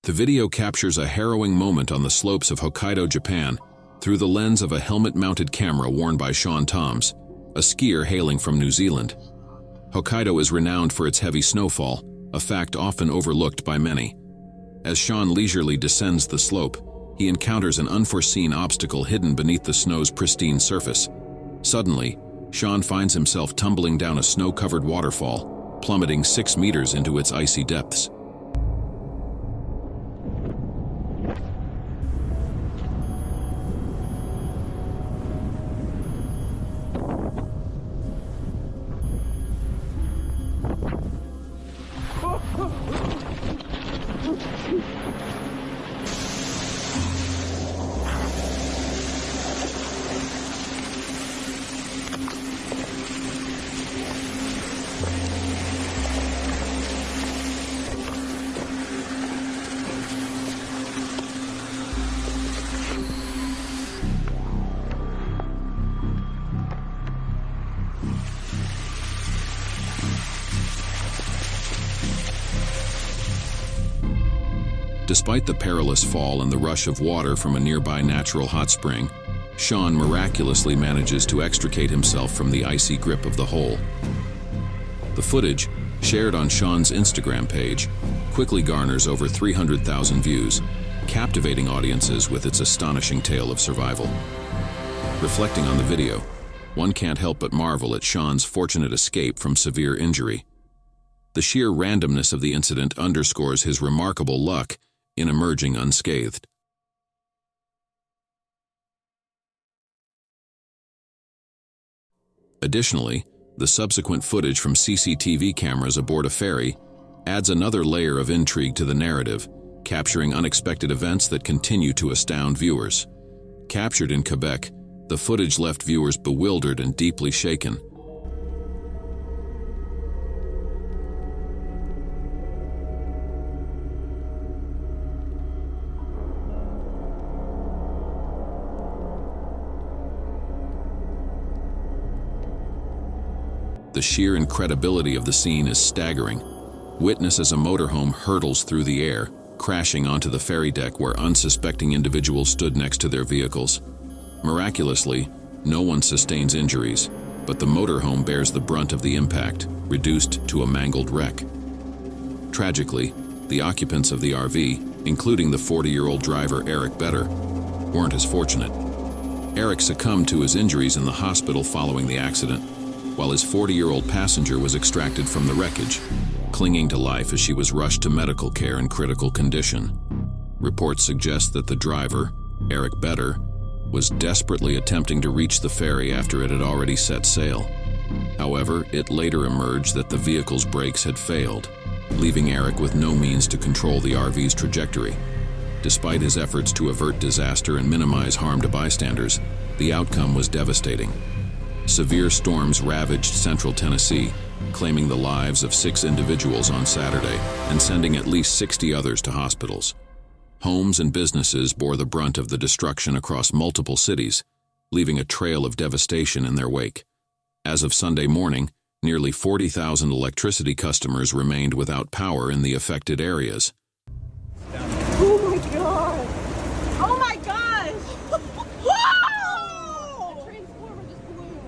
The video captures a harrowing moment on the slopes of Hokkaido, Japan, through the lens of a helmet-mounted camera worn by Sean Toms, a skier hailing from New Zealand. Hokkaido is renowned for its heavy snowfall, a fact often overlooked by many. As Sean leisurely descends the slope, he encounters an unforeseen obstacle hidden beneath the snow's pristine surface. Suddenly, Sean finds himself tumbling down a snow-covered waterfall, plummeting 6 meters into its icy depths. Despite the perilous fall and the rush of water from a nearby natural hot spring, Sean miraculously manages to extricate himself from the icy grip of the hole. The footage, shared on Sean's Instagram page, quickly garners over 300,000 views, captivating audiences with its astonishing tale of survival. Reflecting on the video, one can't help but marvel at Sean's fortunate escape from severe injury. The sheer randomness of the incident underscores his remarkable luck in emerging unscathed. Additionally, the subsequent footage from CCTV cameras aboard a ferry adds another layer of intrigue to the narrative, capturing unexpected events that continue to astound viewers. Captured in Quebec, the footage left viewers bewildered and deeply shaken. The sheer incredibility of the scene is staggering. Witness as a motorhome hurtles through the air, crashing onto the ferry deck where unsuspecting individuals stood next to their vehicles. Miraculously, no one sustains injuries, but the motorhome bears the brunt of the impact, reduced to a mangled wreck. Tragically, the occupants of the RV, including the 40-year-old driver Eric Better, weren't as fortunate. Eric succumbed to his injuries in the hospital following the accident, while his 40-year-old passenger was extracted from the wreckage, clinging to life as she was rushed to medical care in critical condition. Reports suggest that the driver, Eric Better, was desperately attempting to reach the ferry after it had already set sail. However, it later emerged that the vehicle's brakes had failed, leaving Eric with no means to control the RV's trajectory. Despite his efforts to avert disaster and minimize harm to bystanders, the outcome was devastating. Severe storms ravaged central Tennessee, claiming the lives of 6 individuals on Saturday and sending at least 60 others to hospitals. Homes and businesses bore the brunt of the destruction across multiple cities, leaving a trail of devastation in their wake. As of Sunday morning, nearly 40,000 electricity customers remained without power in the affected areas. Oh my god! Oh my gosh! Whoa! The transformer just blew.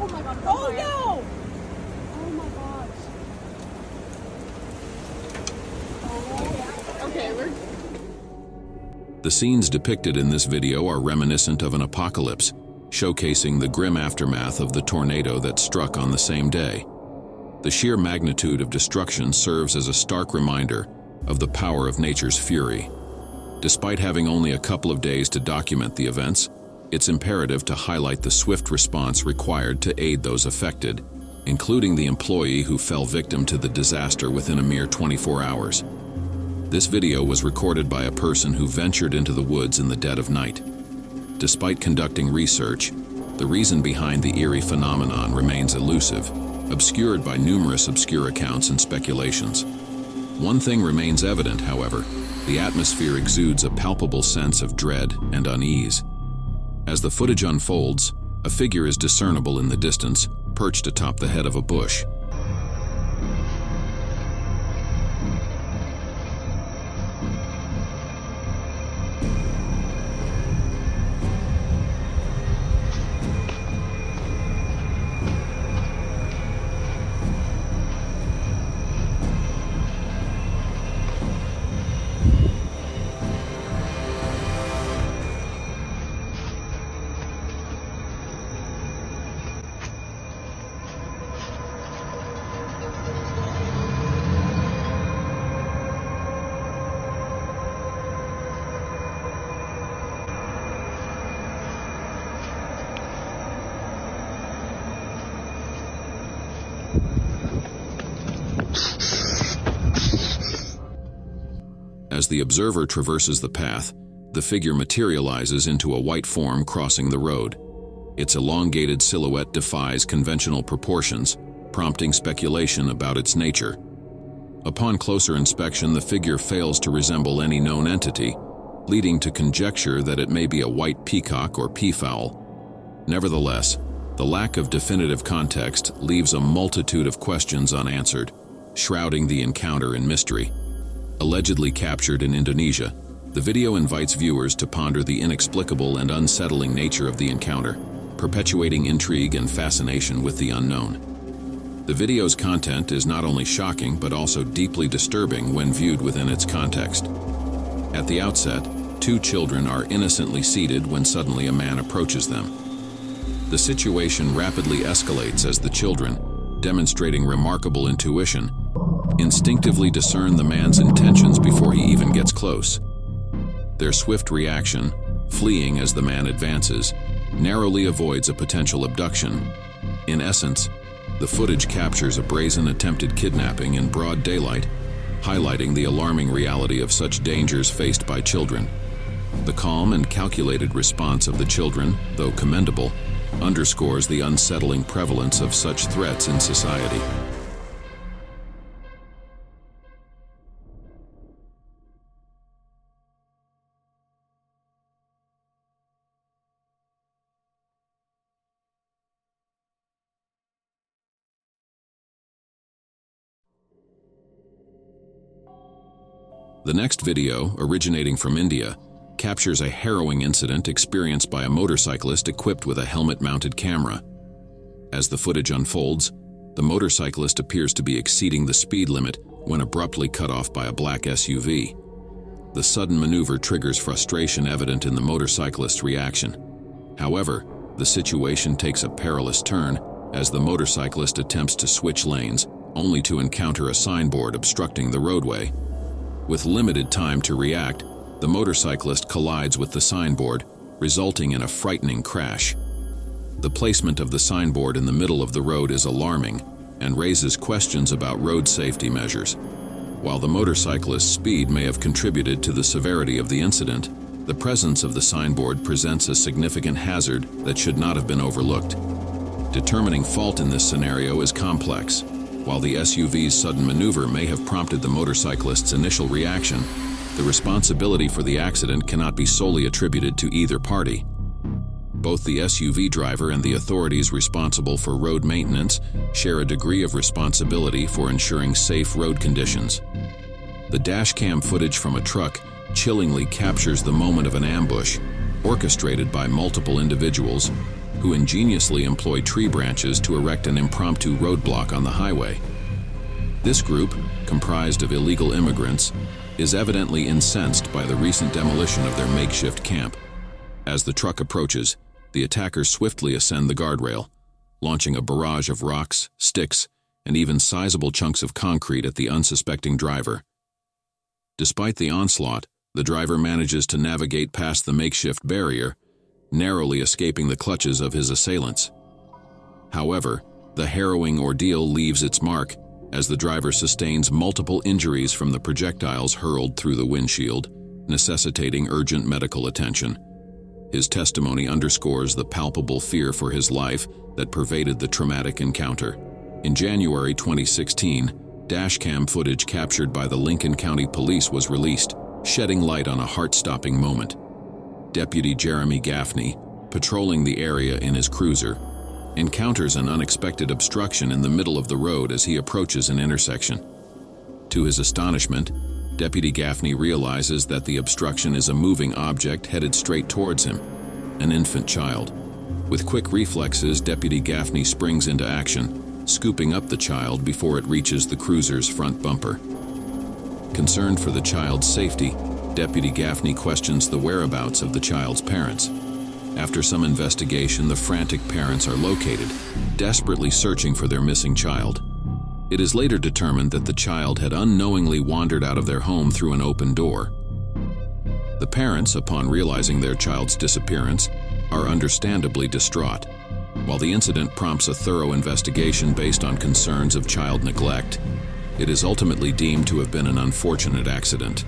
Oh my god! Oh no! Oh my gosh! Okay, we're... The scenes depicted in this video are reminiscent of an apocalypse, showcasing the grim aftermath of the tornado that struck on the same day. The sheer magnitude of destruction serves as a stark reminder of the power of nature's fury. Despite having only a couple of days to document the events, it's imperative to highlight the swift response required to aid those affected, including the employee who fell victim to the disaster within a mere 24 hours. This video was recorded by a person who ventured into the woods in the dead of night. Despite conducting research, the reason behind the eerie phenomenon remains elusive, obscured by numerous obscure accounts and speculations. One thing remains evident, however: the atmosphere exudes a palpable sense of dread and unease. As the footage unfolds, a figure is discernible in the distance, perched atop the head of a bush. As the observer traverses the path, the figure materializes into a white form crossing the road. Its elongated silhouette defies conventional proportions, prompting speculation about its nature. Upon closer inspection, the figure fails to resemble any known entity, leading to conjecture that it may be a white peacock or peafowl. Nevertheless, the lack of definitive context leaves a multitude of questions unanswered, shrouding the encounter in mystery. Allegedly captured in Indonesia, the video invites viewers to ponder the inexplicable and unsettling nature of the encounter, perpetuating intrigue and fascination with the unknown. The video's content is not only shocking but also deeply disturbing when viewed within its context. At the outset, two children are innocently seated when suddenly a man approaches them. The situation rapidly escalates as the children, demonstrating remarkable intuition, instinctively discern the man's intentions before he even gets close. Their swift reaction, fleeing as the man advances, narrowly avoids a potential abduction. In essence, the footage captures a brazen attempted kidnapping in broad daylight, highlighting the alarming reality of such dangers faced by children. The calm and calculated response of the children, though commendable, underscores the unsettling prevalence of such threats in society. The next video, originating from India, captures a harrowing incident experienced by a motorcyclist equipped with a helmet-mounted camera. As the footage unfolds, the motorcyclist appears to be exceeding the speed limit when abruptly cut off by a black SUV. The sudden maneuver triggers frustration evident in the motorcyclist's reaction. However, the situation takes a perilous turn as the motorcyclist attempts to switch lanes, only to encounter a signboard obstructing the roadway. With limited time to react, the motorcyclist collides with the signboard, resulting in a frightening crash. The placement of the signboard in the middle of the road is alarming and raises questions about road safety measures. While the motorcyclist's speed may have contributed to the severity of the incident, the presence of the signboard presents a significant hazard that should not have been overlooked. Determining fault in this scenario is complex. While the SUV's sudden maneuver may have prompted the motorcyclist's initial reaction, the responsibility for the accident cannot be solely attributed to either party. Both the SUV driver and the authorities responsible for road maintenance share a degree of responsibility for ensuring safe road conditions. The dashcam footage from a truck chillingly captures the moment of an ambush, orchestrated by multiple individuals who ingeniously employ tree branches to erect an impromptu roadblock on the highway. This group, comprised of illegal immigrants, is evidently incensed by the recent demolition of their makeshift camp. As the truck approaches, the attackers swiftly ascend the guardrail, launching a barrage of rocks, sticks, and even sizable chunks of concrete at the unsuspecting driver. Despite the onslaught, the driver manages to navigate past the makeshift barrier, narrowly escaping the clutches of his assailants. However, the harrowing ordeal leaves its mark as the driver sustains multiple injuries from the projectiles hurled through the windshield, necessitating urgent medical attention. His testimony underscores the palpable fear for his life that pervaded the traumatic encounter. In January 2016, dashcam footage captured by the Lincoln County Police was released, shedding light on a heart-stopping moment. Deputy Jeremy Gaffney, patrolling the area in his cruiser, encounters an unexpected obstruction in the middle of the road as he approaches an intersection. To his astonishment, Deputy Gaffney realizes that the obstruction is a moving object headed straight towards him, an infant child. With quick reflexes, Deputy Gaffney springs into action, scooping up the child before it reaches the cruiser's front bumper. Concerned for the child's safety, Deputy Gaffney questions the whereabouts of the child's parents. After some investigation, the frantic parents are located, desperately searching for their missing child. It is later determined that the child had unknowingly wandered out of their home through an open door. The parents, upon realizing their child's disappearance, are understandably distraught. While the incident prompts a thorough investigation based on concerns of child neglect, it is ultimately deemed to have been an unfortunate accident.